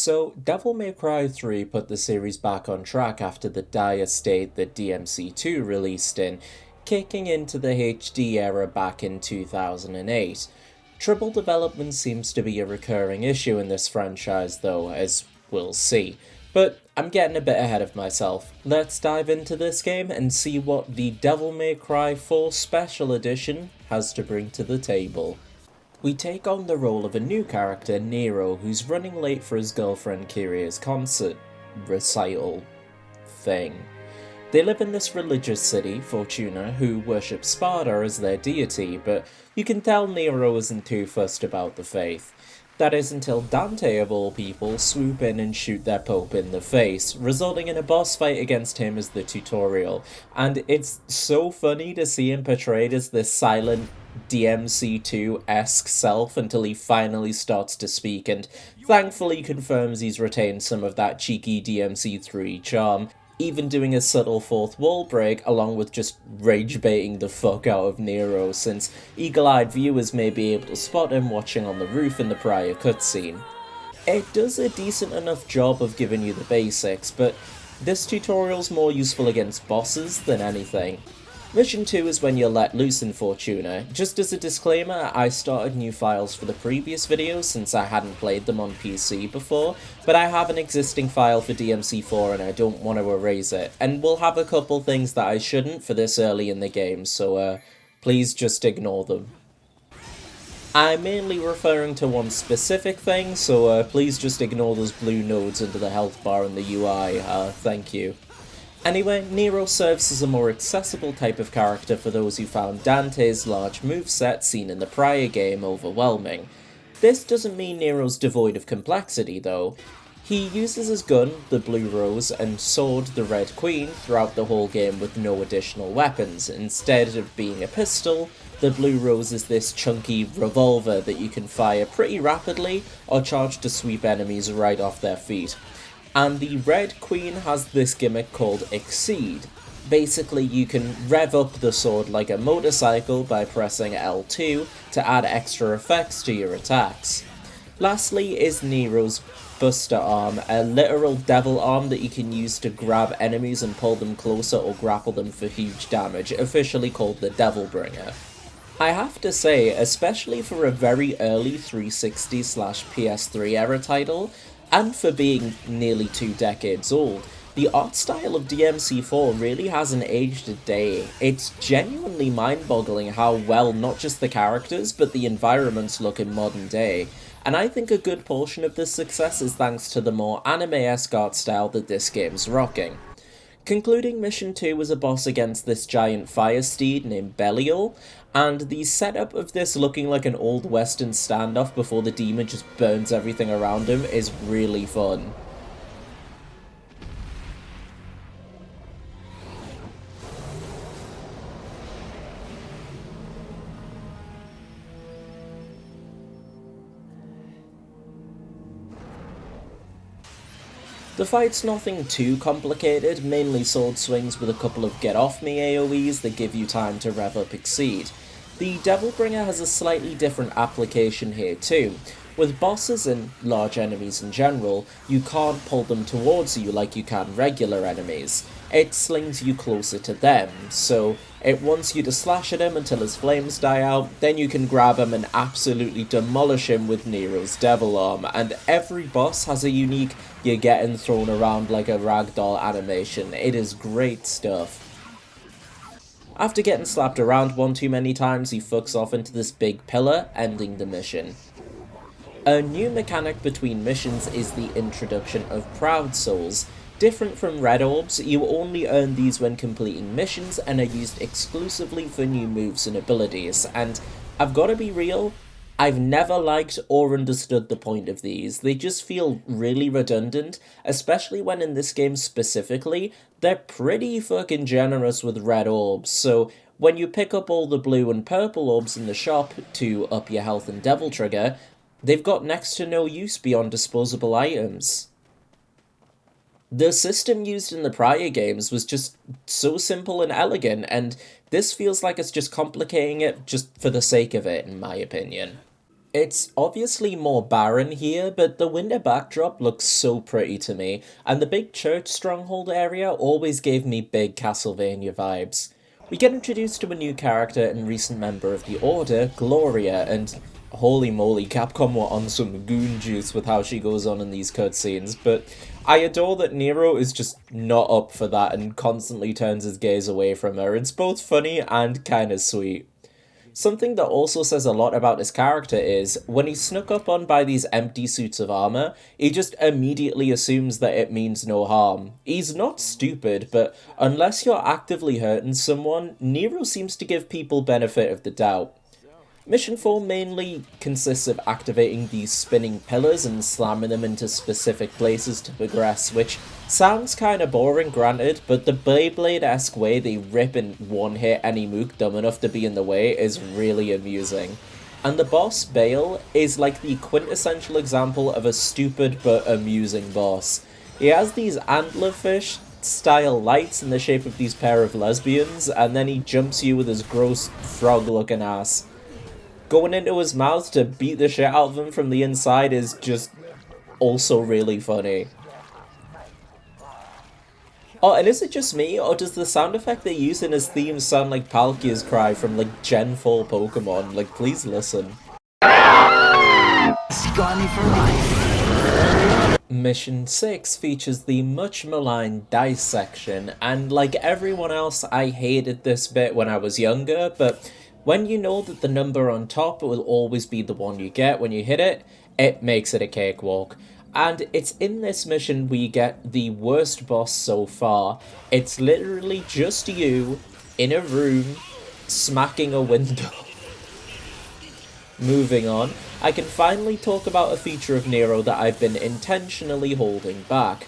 So, Devil May Cry 3 put the series back on track after the dire state that DMC2 released in, kicking into the HD era back in 2008. Trouble development seems to be a recurring issue in this franchise though, as we'll see. But I'm getting a bit ahead of myself. Let's dive into this game and see what the Devil May Cry 4 Special Edition has to bring to the table. We take on the role of a new character, Nero, who's running late for his girlfriend Kiria's concert recital thing. They live in this religious city, Fortuna, who worship Sparta as their deity, but you can tell Nero isn't too fussed about the faith. That is until Dante, of all people, swoop in and shoot their pope in the face, resulting in a boss fight against him as the tutorial. And it's so funny to see him portrayed as this silent DMC2-esque self until he finally starts to speak and thankfully confirms he's retained some of that cheeky DMC3 charm, even doing a subtle fourth wall break along with just rage baiting the fuck out of Nero, since eagle-eyed viewers may be able to spot him watching on the roof in the prior cutscene. It does a decent enough job of giving you the basics, but this tutorial's more useful against bosses than anything. Mission 2 is when you're let loose in Fortuna. Just as a disclaimer, I started new files for the previous video since I hadn't played them on PC before, but I have an existing file for DMC4 and I don't want to erase it, and we'll have a couple things that I shouldn't for this early in the game, so please just ignore them. I'm mainly referring to one specific thing, so please just ignore those blue nodes under the health bar in the UI, thank you. Anyway, Nero serves as a more accessible type of character for those who found Dante's large moveset seen in the prior game overwhelming. This doesn't mean Nero's devoid of complexity though. He uses his gun, the Blue Rose, and sword, the Red Queen, throughout the whole game with no additional weapons. Instead of being a pistol, the Blue Rose is this chunky revolver that you can fire pretty rapidly or charge to sweep enemies right off their feet. And the Red Queen has this gimmick called Exceed. Basically, you can rev up the sword like a motorcycle by pressing L2 to add extra effects to your attacks. Lastly is Nero's Buster Arm, a literal devil arm that you can use to grab enemies and pull them closer or grapple them for huge damage, officially called the Devil Bringer. I have to say, especially for a very early 360/PS3 era title, and for being nearly 2 decades old, the art style of DMC4 really hasn't aged a day. It's genuinely mind-boggling how well not just the characters, but the environments look in modern day, and I think a good portion of this success is thanks to the more anime-esque art style that this game's rocking. Concluding Mission 2 was a boss against this giant fire steed named Belial, and the setup of this looking like an old western standoff before the demon just burns everything around him is really fun. The fight's nothing too complicated, mainly sword swings with a couple of get off me AoEs that give you time to rev up Exceed. The Devil Bringer has a slightly different application here too. With bosses and large enemies in general, you can't pull them towards you like you can regular enemies. It slings you closer to them, so it wants you to slash at him until his flames die out, then you can grab him and absolutely demolish him with Nero's Devil Arm, and every boss has a unique "you're getting thrown around like a ragdoll" animation. It is great stuff. After getting slapped around one too many times, he fucks off into this big pillar, ending the mission. A new mechanic between missions is the introduction of Proud Souls. Different from Red Orbs, you only earn these when completing missions and are used exclusively for new moves and abilities, and I've gotta be real, I've never liked or understood the point of these. They just feel really redundant, especially when in this game specifically, they're pretty fucking generous with Red Orbs, so when you pick up all the blue and purple orbs in the shop to up your health and Devil Trigger, they've got next to no use beyond disposable items. The system used in the prior games was just so simple and elegant, and this feels like it's just complicating it just for the sake of it, in my opinion. It's obviously more barren here, but the winter backdrop looks so pretty to me, and the big church stronghold area always gave me big Castlevania vibes. We get introduced to a new character and recent member of the Order, Gloria, and holy moly, Capcom were on some goon juice with how she goes on in these cutscenes, but I adore that Nero is just not up for that and constantly turns his gaze away from her. It's both funny and kinda sweet. Something that also says a lot about his character is, when he's snuck up on by these empty suits of armor, he just immediately assumes that it means no harm. He's not stupid, but unless you're actively hurting someone, Nero seems to give people benefit of the doubt. Mission 4 mainly consists of activating these spinning pillars and slamming them into specific places to progress, which sounds kinda boring, granted, but the Beyblade-esque way they rip and one-hit any mook dumb enough to be in the way is really amusing. And the boss, Bale, is like the quintessential example of a stupid but amusing boss. He has these antlerfish style lights in the shape of these pair of lesbians, and then he jumps you with his gross frog-looking ass. Going into his mouth to beat the shit out of him from the inside is just also really funny. Oh, and is it just me, or does the sound effect they use in his theme sound like Palkia's cry from, like, Gen 4 Pokemon? Like, please listen. Scrawny for life. Mission 6 features the much maligned dice section, and like everyone else, I hated this bit when I was younger, but when you know that the number on top will always be the one you get when you hit it, it makes it a cakewalk. And it's in this mission we get the worst boss so far. It's literally just you in a room smacking a window. Moving on, I can finally talk about a feature of Nero that I've been intentionally holding back.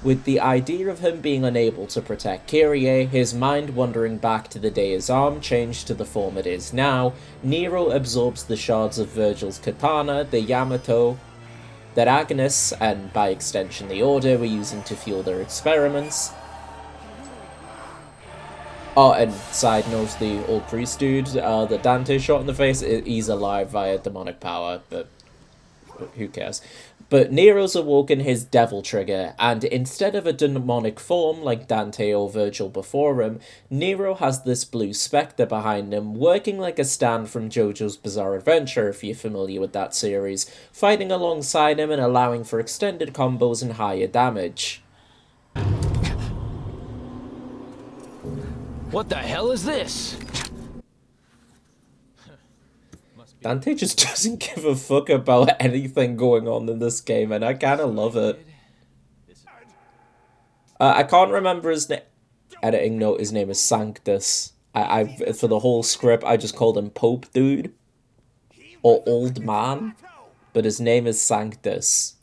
With the idea of him being unable to protect Kyrie, his mind wandering back to the day his arm changed to the form it is now, Nero absorbs the shards of Virgil's katana, the Yamato, that Agnes, and by extension the Order, were using to fuel their experiments. Oh, and side note, the old priest dude that Dante shot in the face, he's alive via demonic power, but who cares? But Nero's awoken his devil trigger, and instead of a demonic form like Dante or Virgil before him, Nero has this blue spectre behind him, working like a stand from JoJo's Bizarre Adventure, if you're familiar with that series, fighting alongside him and allowing for extended combos and higher damage. What the hell is this? Dante just doesn't give a fuck about anything going on in this game, and I kinda love it. I can't remember his name. Editing note, his name is Sanctus. For the whole script, I just called him Pope Dude. Or Old Man. But his name is Sanctus.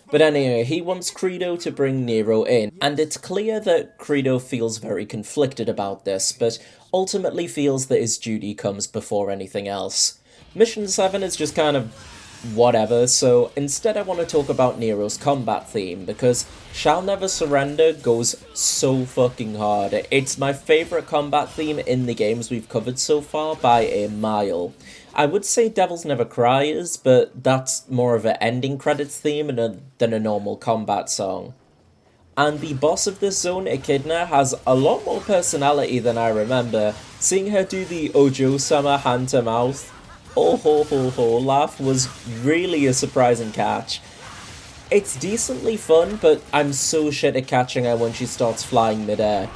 But anyway, he wants Credo to bring Nero in, and it's clear that Credo feels very conflicted about this, but ultimately feels that his duty comes before anything else. Mission 7 is just kind of whatever, so instead I want to talk about Nero's combat theme, because Shall Never Surrender goes so fucking hard. It's my favourite combat theme in the games we've covered so far by a mile. I would say Devil's Never Cry is, but that's more of an ending credits theme than a normal combat song. And the boss of this zone, Echidna, has a lot more personality than I remember. Seeing her do the Ojo-sama hand to mouth, oh ho ho ho laugh was really a surprising catch. It's decently fun, but I'm so shit at catching her when she starts flying midair.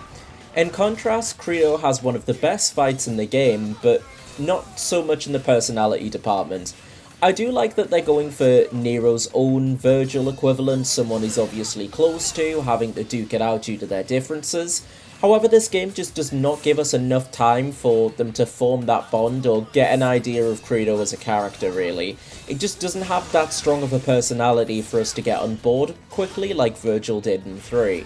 In contrast, Credo has one of the best fights in the game, but not so much in the personality department. I do like that they're going for Nero's own Virgil equivalent, someone he's obviously close to, having to duke it out due to their differences. However, this game just does not give us enough time for them to form that bond or get an idea of Credo as a character, really. It just doesn't have that strong of a personality for us to get on board quickly like Virgil did in 3.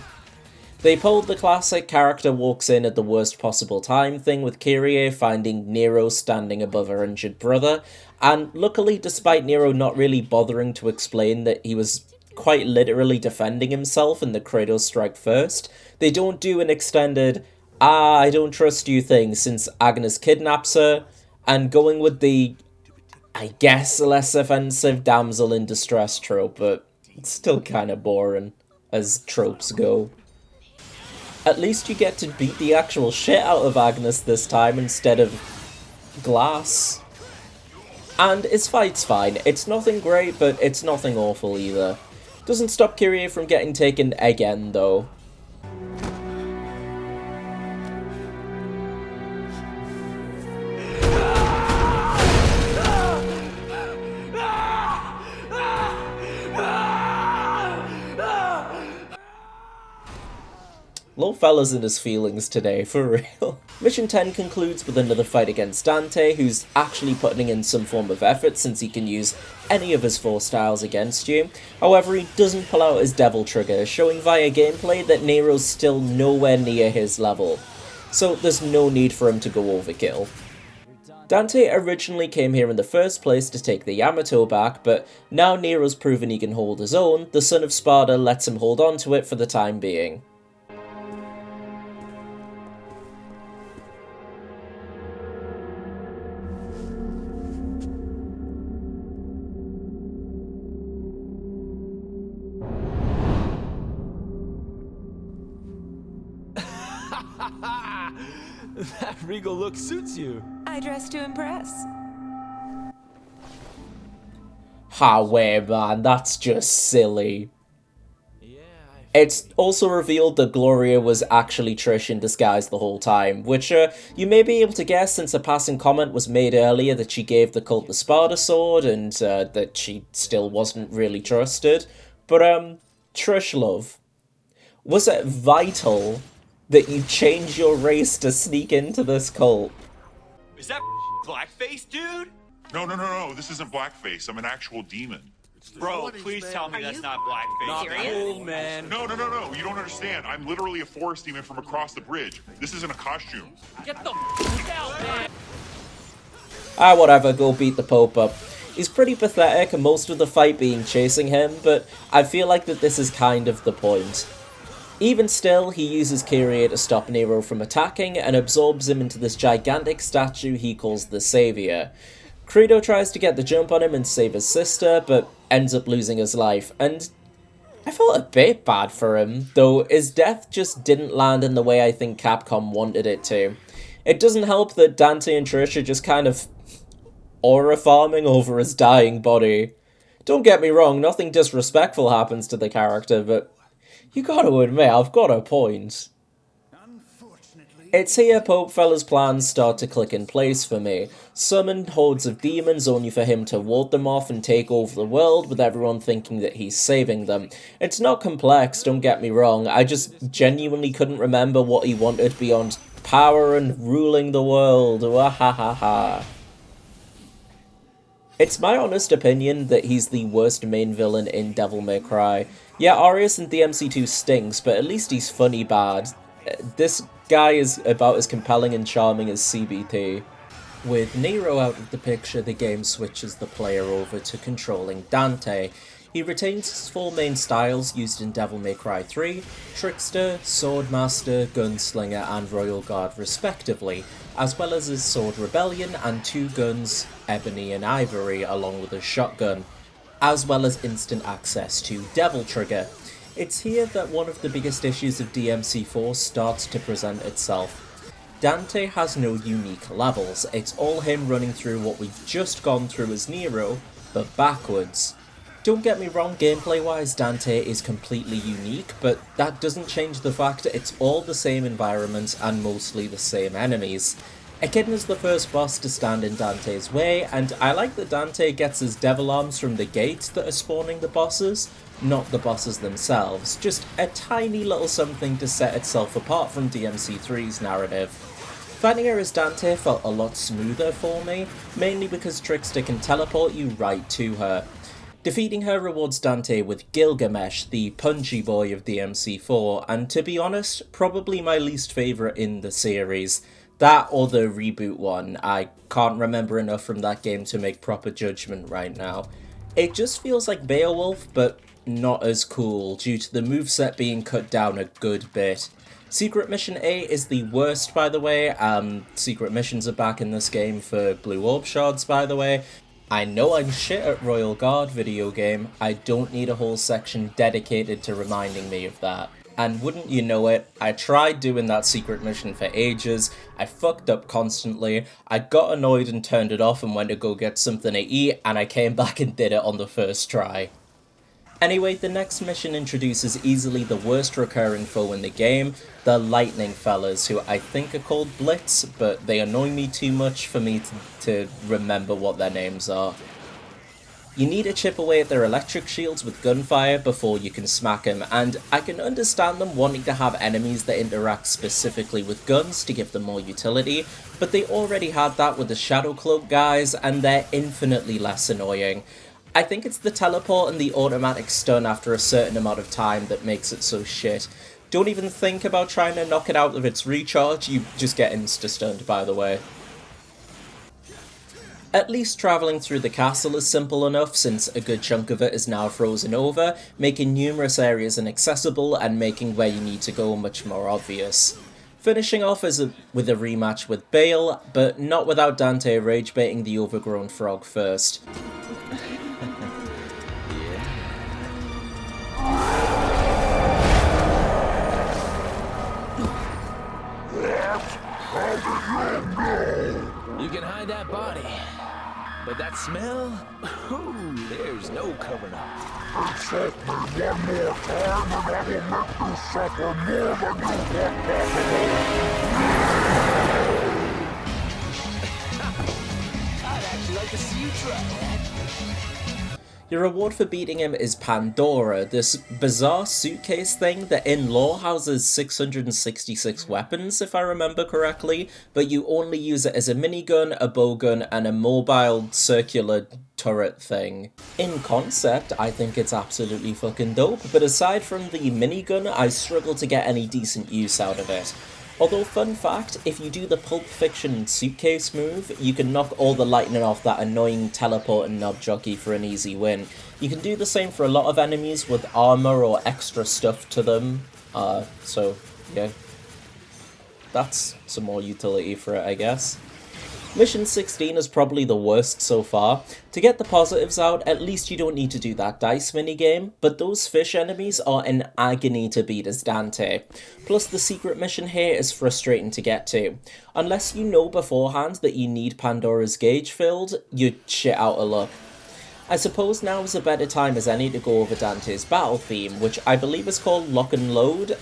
They pulled the classic character walks in at the worst possible time thing with Kyrie finding Nero standing above her injured brother, and luckily, despite Nero not really bothering to explain that he was quite literally defending himself in the Credo strike first, they don't do an extended I don't trust you thing since Agnes kidnaps her, and going with the I guess, a less offensive damsel in distress trope, but it's still kind of boring as tropes go. At least you get to beat the actual shit out of Agnes this time instead of Glass. And his fight's fine. It's nothing great, but it's nothing awful either. Doesn't stop Kyrie from getting taken again, though. Little fella's in his feelings today, for real. Mission 10 concludes with another fight against Dante, who's actually putting in some form of effort since he can use any of his 4 styles against you. However, he doesn't pull out his Devil Trigger, showing via gameplay that Nero's still nowhere near his level. So there's no need for him to go overkill. Dante originally came here in the first place to take the Yamato back, but now Nero's proven he can hold his own, the Son of Sparta lets him hold on to it for the time being. That regal look suits you. I dress to impress. Ha, wait, man, that's just silly. It's also revealed that Gloria was actually Trish in disguise the whole time, which you may be able to guess since a passing comment was made earlier that she gave the cult the Sparta sword and that she still wasn't really trusted. But, Trish, love, was it vital that you change your race to sneak into this cult? Is that blackface, dude? No, this isn't blackface. I'm an actual demon. Bro, please tell me that's not blackface. Cool, man. No, you don't understand. I'm literally a forest demon from across the bridge. This isn't a costume. Get the f out, man. Ah, whatever, go beat the Pope up. He's pretty pathetic and most of the fight being chasing him, but I feel like that this is kind of the point. Even still, he uses Kyrie to stop Nero from attacking and absorbs him into this gigantic statue he calls the Savior. Credo tries to get the jump on him and save his sister, but ends up losing his life, and I felt a bit bad for him, though his death just didn't land in the way I think Capcom wanted it to. It doesn't help that Dante and Trish are just kind of aura farming over his dying body. Don't get me wrong, nothing disrespectful happens to the character, but you gotta admit, I've got a point. It's here Pope Fella's plans start to click in place for me. Summon hordes of demons only for him to ward them off and take over the world with everyone thinking that he's saving them. It's not complex, don't get me wrong, I just genuinely couldn't remember what he wanted beyond power and ruling the world. Wahahaha. It's my honest opinion that he's the worst main villain in Devil May Cry. Yeah, Arius in DMC2 stinks, but at least he's funny bad. This guy is about as compelling and charming as CBT. With Nero out of the picture, the game switches the player over to controlling Dante. He retains his 4 main styles used in Devil May Cry 3, Trickster, Swordmaster, Gunslinger and Royal Guard respectively, as well as his Sword Rebellion and 2 guns, Ebony and Ivory, along with a shotgun, as well as instant access to Devil Trigger. It's here that one of the biggest issues of DMC4 starts to present itself. Dante has no unique levels, it's all him running through what we've just gone through as Nero, but backwards. Don't get me wrong, gameplay-wise Dante is completely unique, but that doesn't change the fact that it's all the same environments and mostly the same enemies. Echidna is the first boss to stand in Dante's way, and I like that Dante gets his devil arms from the gates that are spawning the bosses, not the bosses themselves, just a tiny little something to set itself apart from DMC3's narrative. Fighting her as Dante felt a lot smoother for me, mainly because Trickster can teleport you right to her. Defeating her rewards Dante with Gilgamesh, the punchy boy of DMC4, and to be honest, probably my least favourite in the series. That or the reboot one, I can't remember enough from that game to make proper judgment right now. It just feels like Beowulf, but not as cool, due to the moveset being cut down a good bit. Secret Mission 8 is the worst, by the way. Secret missions are back in this game for Blue Orb Shards, by the way. I know I'm shit at Royal Guard video game, I don't need a whole section dedicated to reminding me of that. And wouldn't you know it, I tried doing that secret mission for ages, I fucked up constantly, I got annoyed and turned it off and went to go get something to eat, and I came back and did it on the first try. Anyway, the next mission introduces easily the worst recurring foe in the game, the Lightning Fellas, who I think are called Blitz, but they annoy me too much for me to remember what their names are. You need to chip away at their electric shields with gunfire before you can smack them, and I can understand them wanting to have enemies that interact specifically with guns to give them more utility, but they already had that with the Shadow Cloak guys, and they're infinitely less annoying. I think it's the teleport and the automatic stun after a certain amount of time that makes it so shit. Don't even think about trying to knock it out of its recharge, you just get insta-stunned, by the way. At least travelling through the castle is simple enough, since a good chunk of it is now frozen over, making numerous areas inaccessible and making where you need to go much more obvious. Finishing off with a rematch with Bale, but not without Dante rage baiting the overgrown frog first. You can hide that body, but that smell? Ooh, there's no covering up. Insult me one more time and I will make you suffer more than you want possible. I'd actually like to see you try that. Your reward for beating him is Pandora, this bizarre suitcase thing that in lore houses 666 weapons, if I remember correctly, but you only use it as a minigun, a bowgun, and a mobile circular turret thing. In concept, I think it's absolutely fucking dope, but aside from the minigun, I struggle to get any decent use out of it. Although, fun fact, if you do the Pulp Fiction suitcase move, you can knock all the lightning off that annoying teleporting knob jockey for an easy win. You can do the same for a lot of enemies with armor or extra stuff to them, so, yeah. That's some more utility for it, I guess. Mission 16 is probably the worst so far. To get the positives out, at least you don't need to do that dice minigame, but those fish enemies are an agony to beat as Dante. Plus the secret mission here is frustrating to get to. Unless you know beforehand that you need Pandora's gauge filled, you're shit out of luck. I suppose now is a better time as any to go over Dante's battle theme, which I believe is called Lock and Load.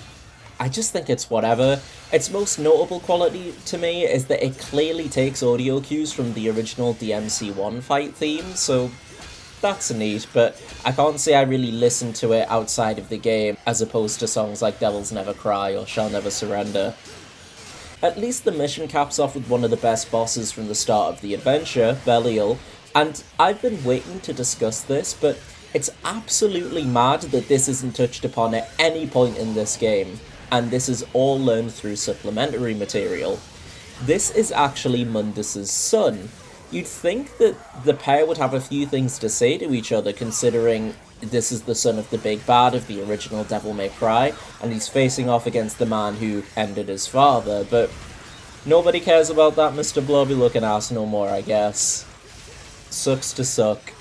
I just think it's whatever. Its most notable quality to me is that it clearly takes audio cues from the original DMC1 fight theme, so that's neat, but I can't say I really listened to it outside of the game, as opposed to songs like Devils Never Cry or Shall Never Surrender. At least the mission caps off with one of the best bosses from the start of the adventure, Belial, and I've been waiting to discuss this, but it's absolutely mad that this isn't touched upon at any point in this game. And this is all learned through supplementary material. This is actually Mundus's son. You'd think that the pair would have a few things to say to each other, considering this is the son of the big bad of the original Devil May Cry, and he's facing off against the man who ended his father, but nobody cares about that Mr. Blobby looking ass no more, I guess. Sucks to suck.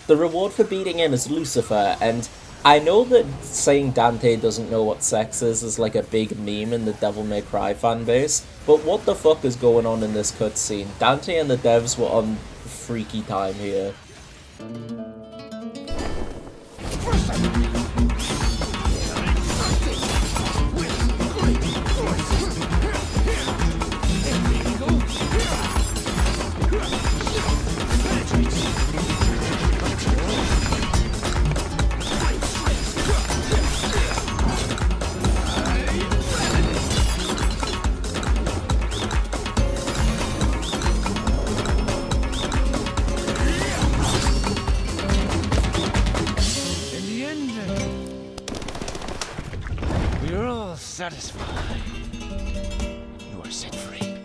The reward for beating him is Lucifer, and I know that saying Dante doesn't know what sex is like a big meme in the Devil May Cry fanbase, but what the fuck is going on in this cutscene? Dante and the devs were on freaky time here. Satisfied. You are set free.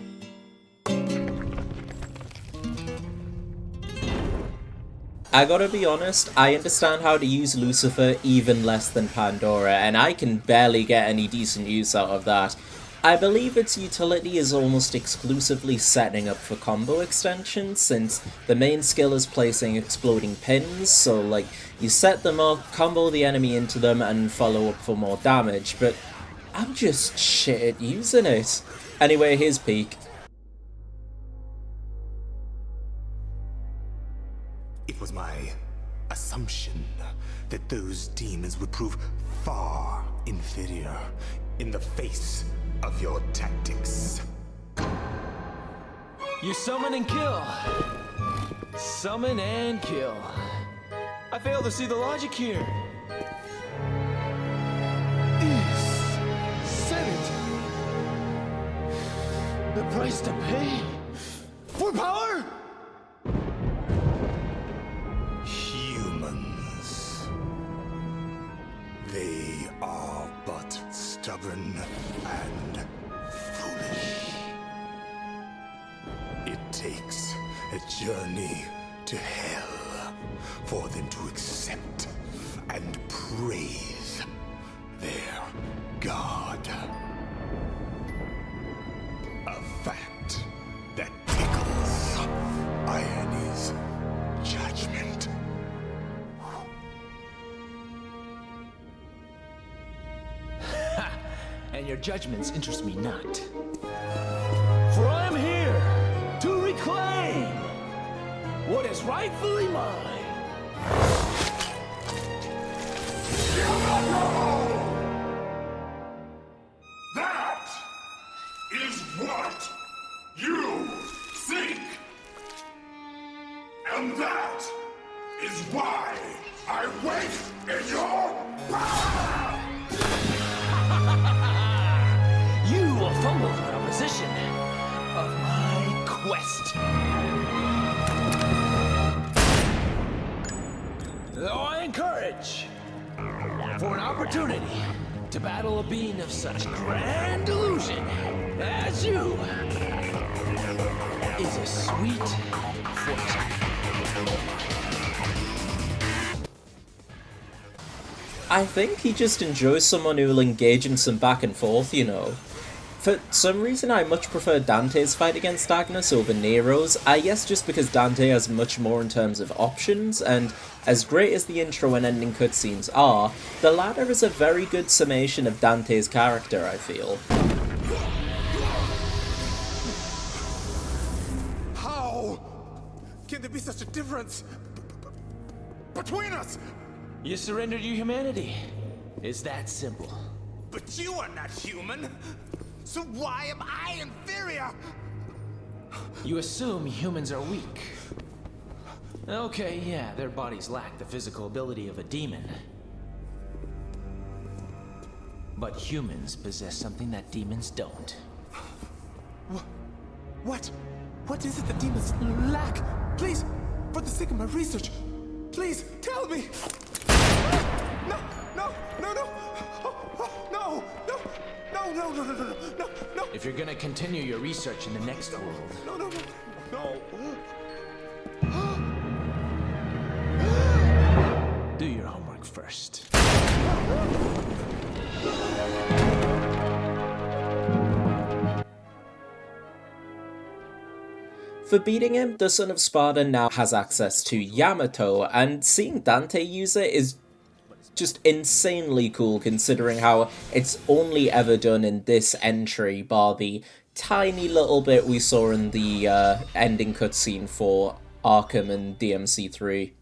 I gotta be honest, I understand how to use Lucifer even less than Pandora, and I can barely get any decent use out of that. I believe its utility is almost exclusively setting up for combo extensions, since the main skill is placing exploding pins, so like, you set them up, combo the enemy into them, and follow up for more damage, but I'm just shit at using it. Anyway, here's Peak. It was my assumption that those demons would prove far inferior in the face of your tactics. You summon and kill. Summon and kill. I fail to see the logic here. Said it. The price to pay for power? Humans. They are but stubborn and foolish. It takes a journey to hell for them to accept and praise their god. A fact that tickles Irony's judgment. And your judgments interest me not. For I'm here to reclaim what is rightfully mine. That is what you seek. And that is why I wait in your power! You will fumble in opposition of my quest. Though I encourage for an opportunity to battle a being of such grand delusion as you is a sweet fortune. I think he just enjoys someone who will engage in some back and forth, you know. For some reason, I much prefer Dante's fight against Agnes over Nero's, I guess just because Dante has much more in terms of options, and as great as the intro and ending cutscenes are, the latter is a very good summation of Dante's character, I feel. How can there be such a difference between us? You surrendered your humanity. It's that simple. But you are not human. So why am I inferior? You assume humans are weak. Okay, yeah, their bodies lack the physical ability of a demon. But humans possess something that demons don't. What? What is it that demons lack? Please, for the sake of my research, please tell me. No, no, no, no, no, no, no, no, no, no, no, no, no. If you're gonna continue your research in the next world, No, no, no, no. do your homework first. For beating him, the Son of Sparta now has access to Yamato, and seeing Dante use it is just insanely cool considering how it's only ever done in this entry, bar the tiny little bit we saw in the ending cutscene for Arkham and DMC3.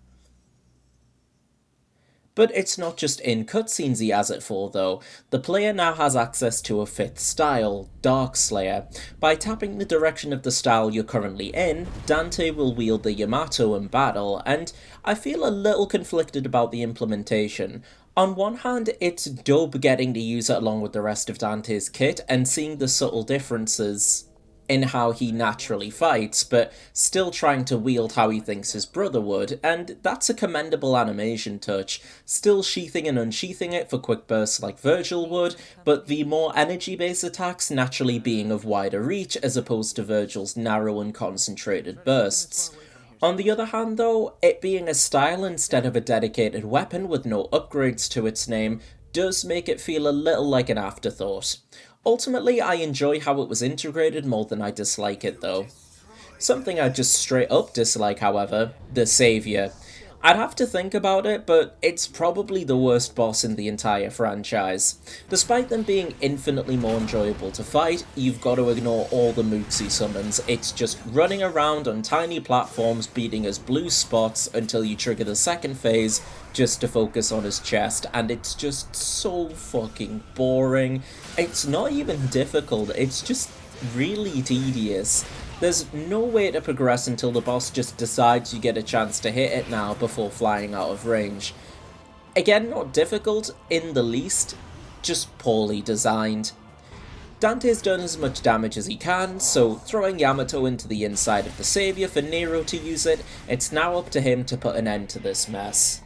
But it's not just in cutscenes he has it for, though. The player now has access to a fifth style, Darkslayer. By tapping the direction of the style you're currently in, Dante will wield the Yamato in battle, and I feel a little conflicted about the implementation. On one hand, it's dope getting to use it along with the rest of Dante's kit, and seeing the subtle differences in how he naturally fights, but still trying to wield how he thinks his brother would, and that's a commendable animation touch, still sheathing and unsheathing it for quick bursts like Virgil would, but the more energy-based attacks naturally being of wider reach as opposed to Virgil's narrow and concentrated bursts. On the other hand though, it being a style instead of a dedicated weapon with no upgrades to its name does make it feel a little like an afterthought. Ultimately, I enjoy how it was integrated more than I dislike it though. Something I just straight up dislike, however, the Saviour. I'd have to think about it, but it's probably the worst boss in the entire franchise. Despite them being infinitely more enjoyable to fight, you've got to ignore all the mooks he summons. It's just running around on tiny platforms beating his blue spots until you trigger the second phase just to focus on his chest, and it's just so fucking boring. It's not even difficult, it's just really tedious. There's no way to progress until the boss just decides you get a chance to hit it now before flying out of range. Again, not difficult in the least, just poorly designed. Dante's done as much damage as he can, so throwing Yamato into the inside of the Saviour for Nero to use it, it's now up to him to put an end to this mess.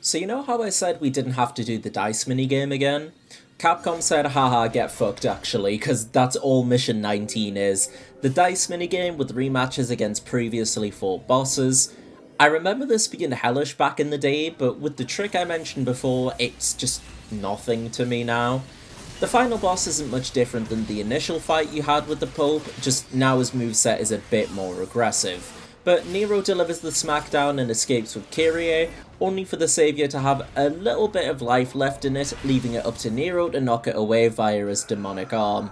So you know how I said we didn't have to do the dice minigame again? Capcom said haha get fucked actually, cause that's all Mission 19 is. The dice minigame with rematches against previously fought bosses. I remember this being hellish back in the day, but with the trick I mentioned before, it's just nothing to me now. The final boss isn't much different than the initial fight you had with the Pope, just now his moveset is a bit more aggressive. But Nero delivers the smackdown and escapes with Kyrie, only for the Saviour to have a little bit of life left in it, leaving it up to Nero to knock it away via his demonic arm.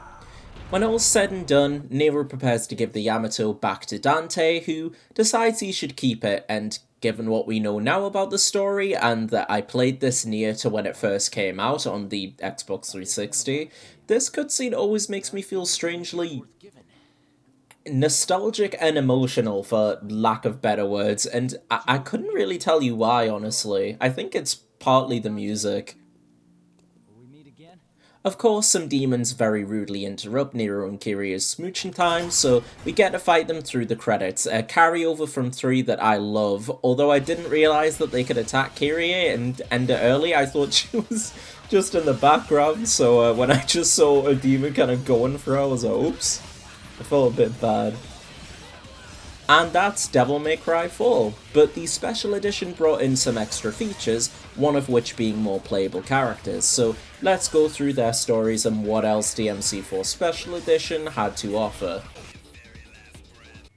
When all's said and done, Nero prepares to give the Yamato back to Dante, who decides he should keep it, and given what we know now about the story, and that I played this near to when it first came out on the Xbox 360, this cutscene always makes me feel strangely nostalgic and emotional, for lack of better words, and I couldn't really tell you why, honestly. I think it's partly the music. Of course, some demons very rudely interrupt Nero and Kyrie's smooching time, so we get to fight them through the credits, a carryover from 3 that I love, although I didn't realise that they could attack Kyrie and end it early. I thought she was just in the background, so when I just saw a demon kind of going for her, I was like, oops. I felt a bit bad. And that's Devil May Cry 4, but the special edition brought in some extra features, one of which being more playable characters, so let's go through their stories and what else DMC4 Special Edition had to offer.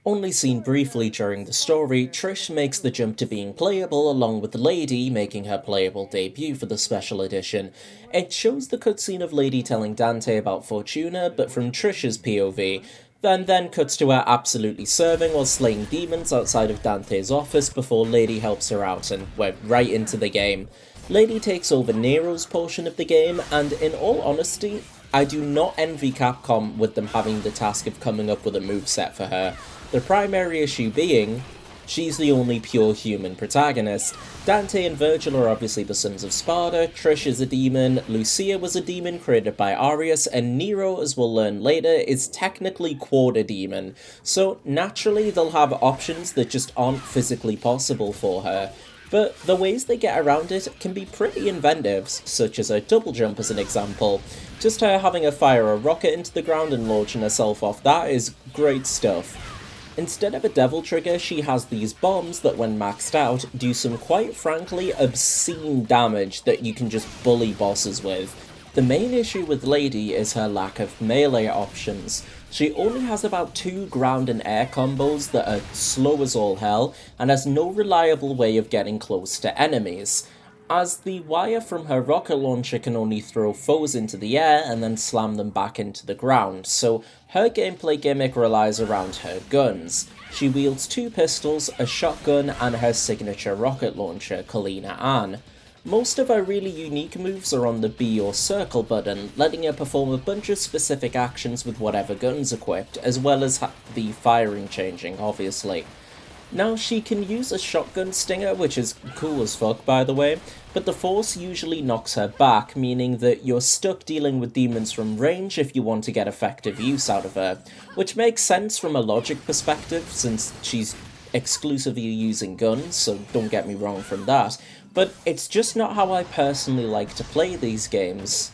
Only seen briefly during the story, Trish makes the jump to being playable along with Lady making her playable debut for the special edition. It shows the cutscene of Lady telling Dante about Fortuna, but from Trish's POV, then cuts to her absolutely serving while slaying demons outside of Dante's office before Lady helps her out, and we're right into the game. Lady takes over Nero's portion of the game, and in all honesty, I do not envy Capcom with them having the task of coming up with a moveset for her. The primary issue being, she's the only pure human protagonist. Dante and Virgil are obviously the sons of Sparta, Trish is a demon, Lucia was a demon created by Arius, and Nero, as we'll learn later, is technically quarter demon. So naturally they'll have options that just aren't physically possible for her. But the ways they get around it can be pretty inventive, such as a double jump as an example. Just her having her fire a rocket into the ground and launching herself off that is great stuff. Instead of a devil trigger, she has these bombs that when maxed out, do some quite frankly obscene damage that you can just bully bosses with. The main issue with Lady is her lack of melee options. She only has about 2 ground and air combos that are slow as all hell, and has no reliable way of getting close to enemies, as the wire from her rocket launcher can only throw foes into the air and then slam them back into the ground, so her gameplay gimmick relies around her guns. She wields 2 pistols, a shotgun, and her signature rocket launcher, Kalina Ann. Most of her really unique moves are on the B or circle button, letting her perform a bunch of specific actions with whatever gun's equipped, as well as the firing changing, obviously. Now, she can use a shotgun stinger, which is cool as fuck by the way, but the force usually knocks her back, meaning that you're stuck dealing with demons from range if you want to get effective use out of her, which makes sense from a logic perspective since she's exclusively using guns, so don't get me wrong from that, but it's just not how I personally like to play these games.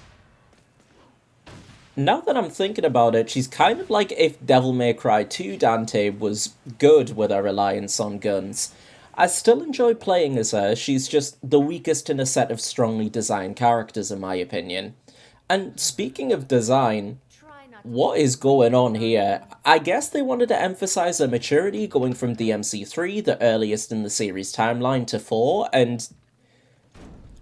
Now that I'm thinking about it, she's kind of like if Devil May Cry 2 Dante was good with her reliance on guns. I still enjoy playing as her, she's just the weakest in a set of strongly designed characters in my opinion. And speaking of design, what is going on here? I guess they wanted to emphasize her maturity going from DMC3, the earliest in the series timeline, to 4, and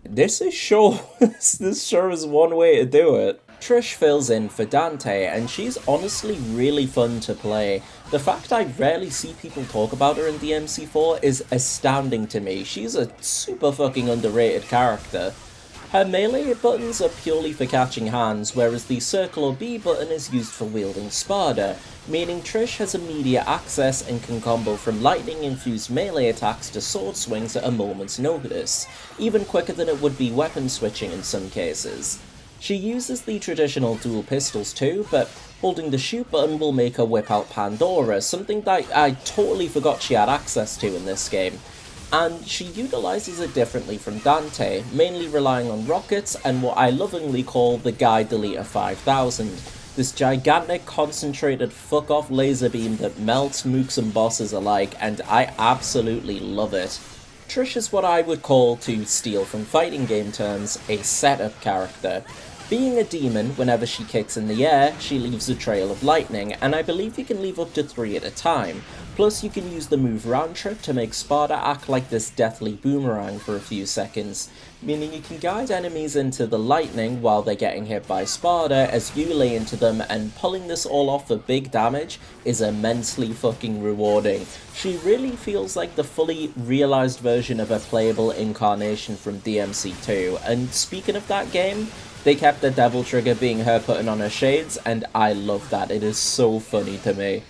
this is sure, this sure is one way to do it. Trish fills in for Dante, and she's honestly really fun to play. The fact I rarely see people talk about her in DMC4 is astounding to me. She's a super fucking underrated character. Her melee buttons are purely for catching hands, whereas the circle or B button is used for wielding Spada, meaning Trish has immediate access and can combo from lightning-infused melee attacks to sword swings at a moment's notice, even quicker than it would be weapon switching in some cases. She uses the traditional dual pistols too, but holding the shoot button will make her whip out Pandora, something that I totally forgot she had access to in this game. And she utilises it differently from Dante, mainly relying on rockets and what I lovingly call the Guy Deleter 5000, this gigantic concentrated fuck-off laser beam that melts mooks and bosses alike, and I absolutely love it. Trish is what I would call, to steal from fighting game terms, a setup character. Being a demon, whenever she kicks in the air, she leaves a trail of lightning, and I believe you can leave up to 3 at a time. Plus you can use the move round trip to make Spada act like this deathly boomerang for a few seconds, meaning you can guide enemies into the lightning while they're getting hit by Spada as you lay into them, and pulling this all off for big damage is immensely fucking rewarding. She really feels like the fully realised version of a playable incarnation from DMC2, and speaking of that game, they kept the devil trigger being her putting on her shades, and I love that, it is so funny to me.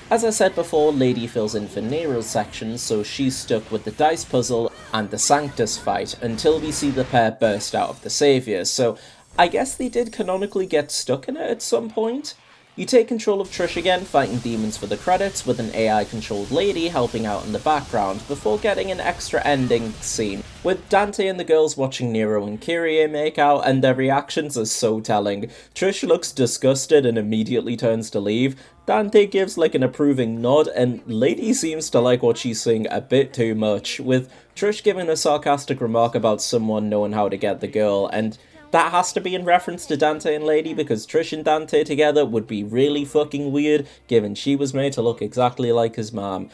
As I said before, Lady fills in for Nero's section, so she's stuck with the dice puzzle and the Sanctus fight until we see the pair burst out of the Saviour, so I guess they did canonically get stuck in it at some point. You take control of Trish again, fighting demons for the credits, with an AI-controlled Lady helping out in the background, before getting an extra ending scene, with Dante and the girls watching Nero and Kyrie make out, and their reactions are so telling. Trish looks disgusted and immediately turns to leave. Dante gives like an approving nod, and Lady seems to like what she's seeing a bit too much, with Trish giving a sarcastic remark about someone knowing how to get the girl, and that has to be in reference to Dante and Lady, because Trish and Dante together would be really fucking weird, given she was made to look exactly like his mom.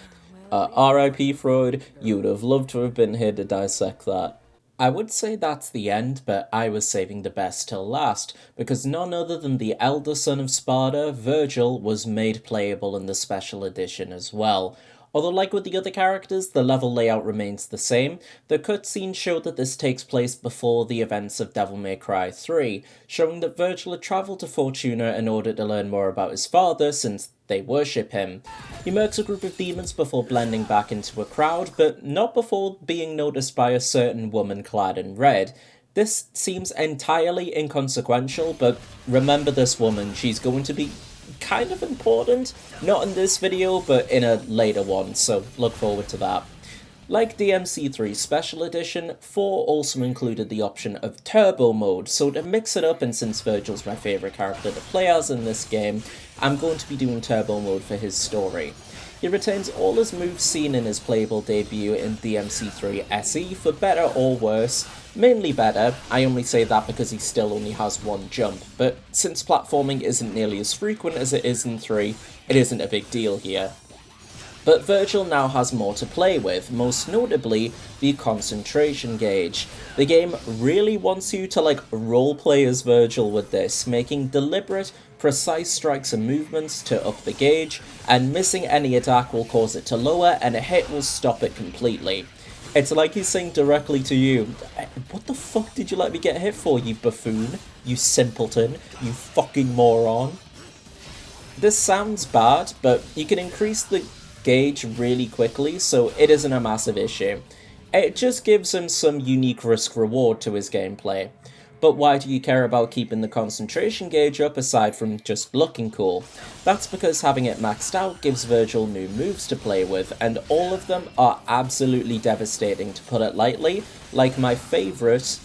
R.I.P. Freud, you would have loved to have been here to dissect that. I would say that's the end, but I was saving the best till last, because none other than the elder son of Sparta, Virgil, was made playable in the special edition as well. Although like with the other characters, the level layout remains the same, the cutscenes show that this takes place before the events of Devil May Cry 3, showing that Virgil had travelled to Fortuna in order to learn more about his father since they worship him. He murks a group of demons before blending back into a crowd, but not before being noticed by a certain woman clad in red. This seems entirely inconsequential, but remember this woman, she's going to be kind of important, not in this video, but in a later one, so look forward to that. Like DMC3 Special Edition, 4 also included the option of Turbo Mode, so to mix it up, and since Virgil's my favourite character to play as in this game, I'm going to be doing Turbo Mode for his story. He retains all his moves seen in his playable debut in DMC3 SE, for better or worse. Mainly better, I only say that because he still only has one jump, but since platforming isn't nearly as frequent as it is in 3, it isn't a big deal here. But Virgil now has more to play with, most notably the concentration gauge. The game really wants you to roleplay as Virgil with this, making deliberate, precise strikes and movements to up the gauge, and missing any attack will cause it to lower, and a hit will stop it completely. It's like he's saying directly to you, what the fuck did you let me get hit for, you buffoon, you simpleton, you fucking moron? This sounds bad, but you can increase the gauge really quickly, so it isn't a massive issue. It just gives him some unique risk-reward to his gameplay. But why do you care about keeping the concentration gauge up aside from just looking cool? That's because having it maxed out gives Virgil new moves to play with, and all of them are absolutely devastating, to put it lightly. Like my favourite,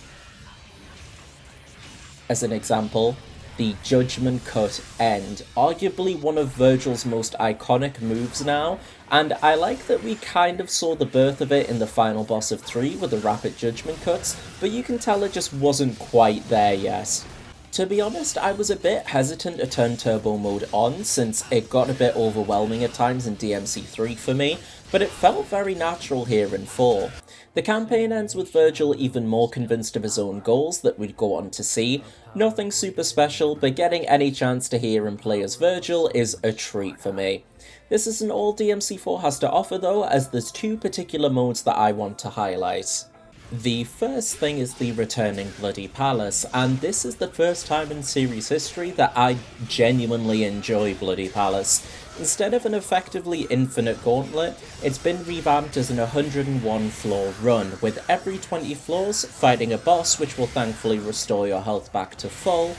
as an example, the Judgment Cut End, arguably one of Virgil's most iconic moves now, and I like that we kind of saw the birth of it in the final boss of 3 with the rapid judgment cuts, but you can tell it just wasn't quite there yet. To be honest, I was a bit hesitant to turn turbo mode on since it got a bit overwhelming at times in DMC3 for me, but it felt very natural here in 4. The campaign ends with Virgil even more convinced of his own goals that we'd go on to see. Nothing super special, but getting any chance to hear and play as Virgil is a treat for me. This isn't all DMC4 has to offer though, as there's 2 particular modes that I want to highlight. The first thing is the returning Bloody Palace, and this is the first time in series history that I genuinely enjoy Bloody Palace. Instead of an effectively infinite gauntlet, it's been revamped as an 101 floor run, with every 20 floors fighting a boss which will thankfully restore your health back to full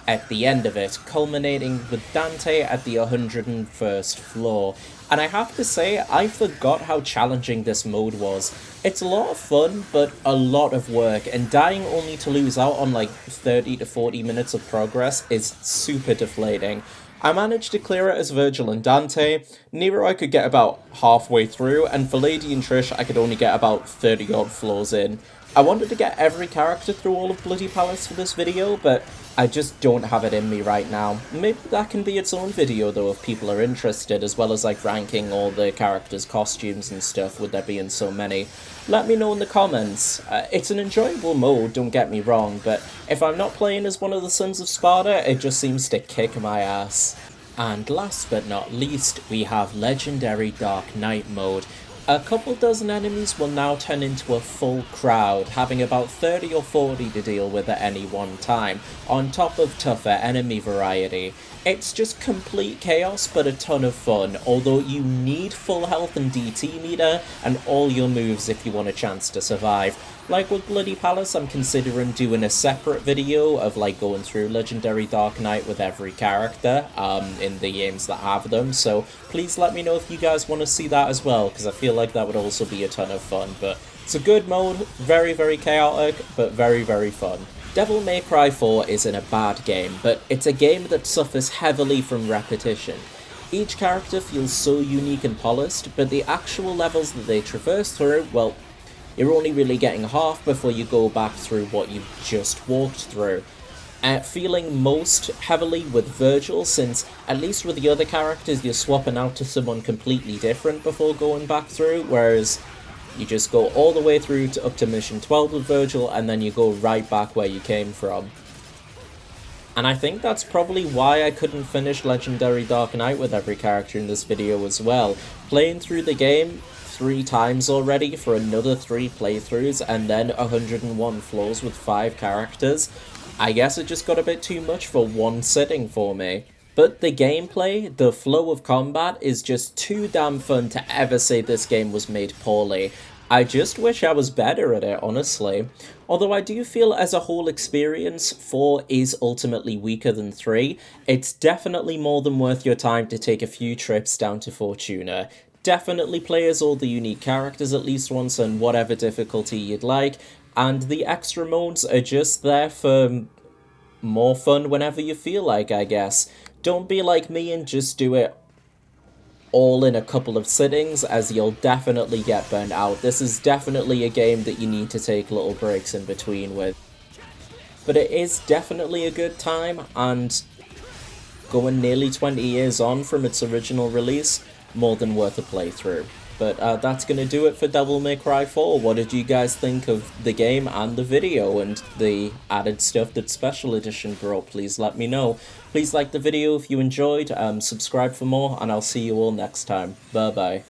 at the end of it, culminating with Dante at the 101st floor. And I have to say, I forgot how challenging this mode was. It's a lot of fun, but a lot of work, and dying only to lose out on like 30 to 40 minutes of progress is super deflating. I managed to clear it as Virgil and Dante. Nero I could get about halfway through, and for Lady and Trish I could only get about 30 odd floors in. I wanted to get every character through all of Bloody Palace for this video, but I just don't have it in me right now. Maybe that can be its own video though if people are interested, as well as like ranking all the characters' costumes and stuff with there being so many. Let me know in the comments. It's an enjoyable mode, don't get me wrong, but if I'm not playing as one of the Sons of Sparta, it just seems to kick my ass. And last but not least, we have Legendary Dark Knight mode. A couple dozen enemies will now turn into a full crowd, having about 30 or 40 to deal with at any one time, on top of tougher enemy variety. It's just complete chaos but a ton of fun, although you need full health and DT meter and all your moves if you want a chance to survive. Like with Bloody Palace, I'm considering doing a separate video of like going through Legendary Dark Knight with every character in the games that have them, so please let me know if you guys want to see that as well, because I feel like that would also be a ton of fun. But it's a good mode, very chaotic, but very fun. Devil May Cry 4 isn't a bad game, but it's a game that suffers heavily from repetition. Each character feels so unique and polished, but the actual levels that they traverse through, well, you're only really getting half before you go back through what you've just walked through. Feeling most heavily with Virgil, since at least with the other characters you're swapping out to someone completely different before going back through, whereas you just go all the way through to up to mission 12 with Virgil and then you go right back where you came from. And I think that's probably why I couldn't finish Legendary Dark Knight with every character in this video as well. Playing through the game 3 times already for another 3 playthroughs and then 101 floors with 5 characters, I guess it just got a bit too much for one sitting for me. But the gameplay, the flow of combat is just too damn fun to ever say this game was made poorly. I just wish I was better at it, honestly. Although I do feel as a whole experience, 4 is ultimately weaker than 3, it's definitely more than worth your time to take a few trips down to Fortuna. Definitely play as all the unique characters at least once on whatever difficulty you'd like, and the extra modes are just there for more fun whenever you feel like, I guess. Don't be like me and just do it all in a couple of sittings, as you'll definitely get burnt out. This is definitely a game that you need to take little breaks in between with. But it is definitely a good time, and going nearly 20 years on from its original release, more than worth a playthrough. But that's going to do it for Devil May Cry 4. What did you guys think of the game and the video and the added stuff that Special Edition brought? Please let me know. Please like the video if you enjoyed, subscribe for more, and I'll see you all next time. Bye bye.